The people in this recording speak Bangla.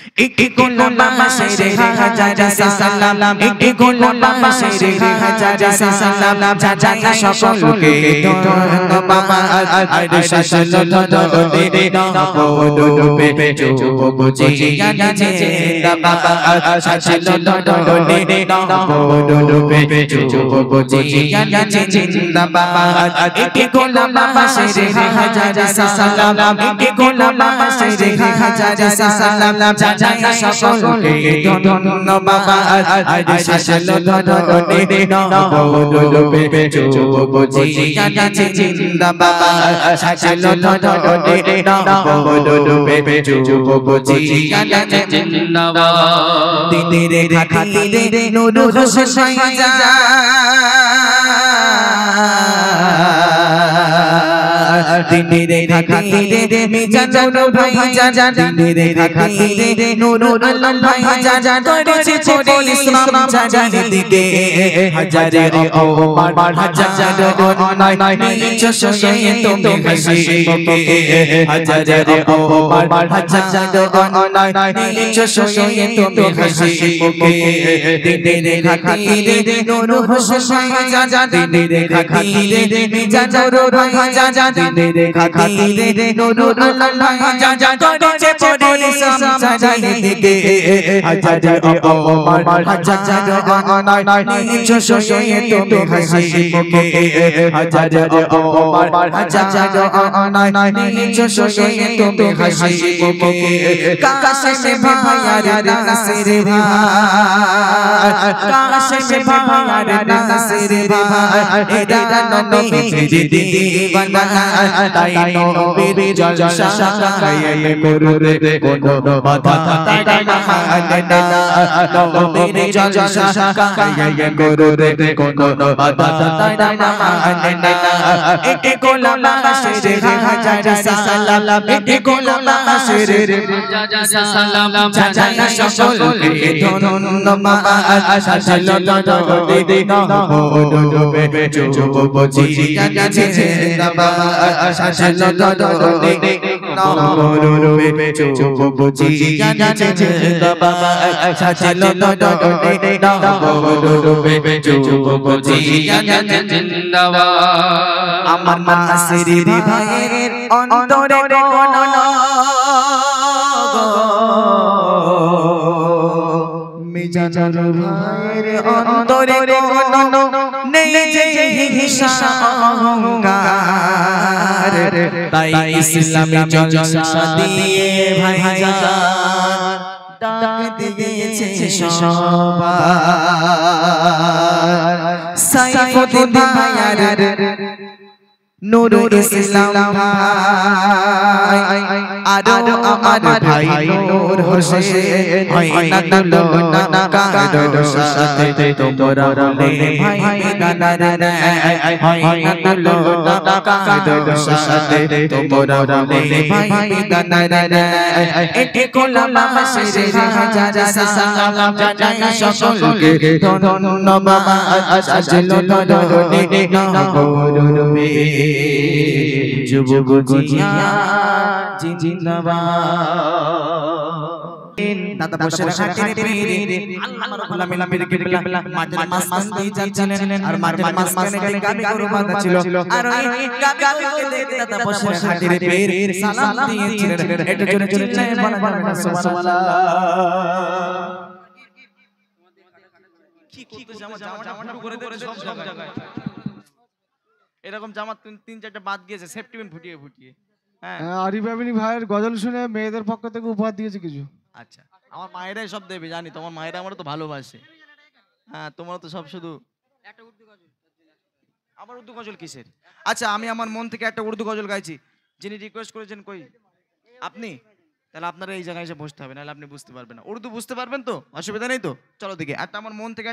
एक गुलाम शेरे हजार सालाम एक गुलाम शेरे हजार सालाम जाजाया সকলকে ধন্যবাদ আর শাসন ধরে নবরূপে যুবক জিয়া জিন্দাবাদ শাসন ধরে নবরূপে যুবক জিয়া জিন্দাবাদ এক গুলাম शेरे हजार সালাম এক গুলাম शेरे हजार সালাম जाजाया সকলকে ধন্যবাদ আর শাসন ধরে নবরূপে যুবক জিয়া জিন্দাবাদ শাসন ধরে নবরূপে যুবক জিয়া জিন্দাবাদ দিনের খাতিরে নূর হোসেন ভাইজান দিনের খাতিরে মিজানুর ভাইজান দিনের খাতিরে নুরুল আলম ভাইজান করেছে পরিশ্রম জানের দিকে হাজারে ওমর হাজারে অনাই নিচে শুয়ে তুমি হাসি মুখে হাজারে ওমর হাজারে অনাই নিচে শুয়ে তুমি হাসি মুখে দিনের খাতিরে নুরুল হোসেন ভাইজান দিনের খাতিরে মিজানুর ভাইজান দিনের খাতিরে নুরুল আলম ভাইজান করেছে পরিশ্রম জানের দিকে হাজারে ওমর হাজারে অনাই নিচে শুয়ে তুমি হাসি মুখে হাজারে ওমর হাজারে অনাই নিচে শুয়ে তুমি হাসি মুখে কাশেম ভাইয়ার নাসির ভাই কাশেম ভাইয়ার নাসির ভাই এরা নবীর দিওয়ানা তাই নবীর জলসা কায়ে করুরে কোন বাধা তাই মানে না নবীর জলসা কায়ে করুরে কোন বাধা তাই মানে না এক গোলাম शेरे हजार सालाम एक गोलाम शेरे हजार सालाम जाजाया সকলকে ধন্যবাদ শাসন ধরে নবরূপে যুবক জিয়া জিন্দাবাদ শাসন ধরে নবরূপে যুবক জিয়া জিন্দাবাদ শাসন ধরে নবরূপে যুবক জিয়া জিন্দাবাদ আমার নাসির ভাইয়ের অন্তরে কোন মিজানুর ভাইয়ের অন্তরে কোন নেই যে হিংসা অহংকার তাই ইসলামী জলসা দিয়ে ভাইজান ডাক দিয়েছে সবার সাইফুদ্দিন ভাইয়ার নুরুল ইসলাম ভাই আরো আমার ভাই নূর হোসেন হয় না তুলনা কারোর সাথে তোমরা বলে ভাই গানার হয় না তুলনা কারোর সাথে তোমরা বলে ভাই গানার এক গোলাম शेरे हजार সালাম জাজায়া সকলকে ধন্যবাদ শাসন ধরে নবরূপে যুবক জিয়া জিন্দাবাদ দাদা বসের খাতিরে পীরে আল্লাহর গোলামি পীরে কিবলা মাঝে মাঝখান দিয়ে যাচ্ছিলেন আর মাঝে মাঝখানে গাবি গরু বাঁধা ছিল আর ওই গাবিকে দেখে দাদা বসের খাতিরে পীরে সালাম দিয়েছিলেন এটা জোরে জোরে চিল্লায়ে বলা যাবে না সুবহানাল্লাহ কি জামাটা করে দেবে সব জায়গায় এরকম জামা তিন চারটা বাদ গিয়েছে সেফটি পিন ফুটিয়ে ফুটিয়ে হ্যাঁ আরিফ আমিনী ভাইয়ের গজল শুনে মেয়েদের পক্ষ থেকে উপহার দিয়েছে কিছু। আচ্ছা আমার মায়েরাই সব দেবে জানি তোমার মায়েরা আমারও তো ভালোবাসে হ্যাঁ তোমরা তো সব শুধু একটা উর্দু গজল আবার উর্দু গজল কিসের আচ্ছা আমি আমার মন থেকে একটা উর্দু গজল গাইছি যিনি রিকোয়েস্ট করেছেন কই আপনি তাহলে আপনারা এই জায়গায় এসে বসতে হবে নাহলে আপনি বুঝতে পারবেন না উর্দু বুঝতে পারবেন তো অসুবিধা নেই তো চলো দেখি একটা আমার মন থেকে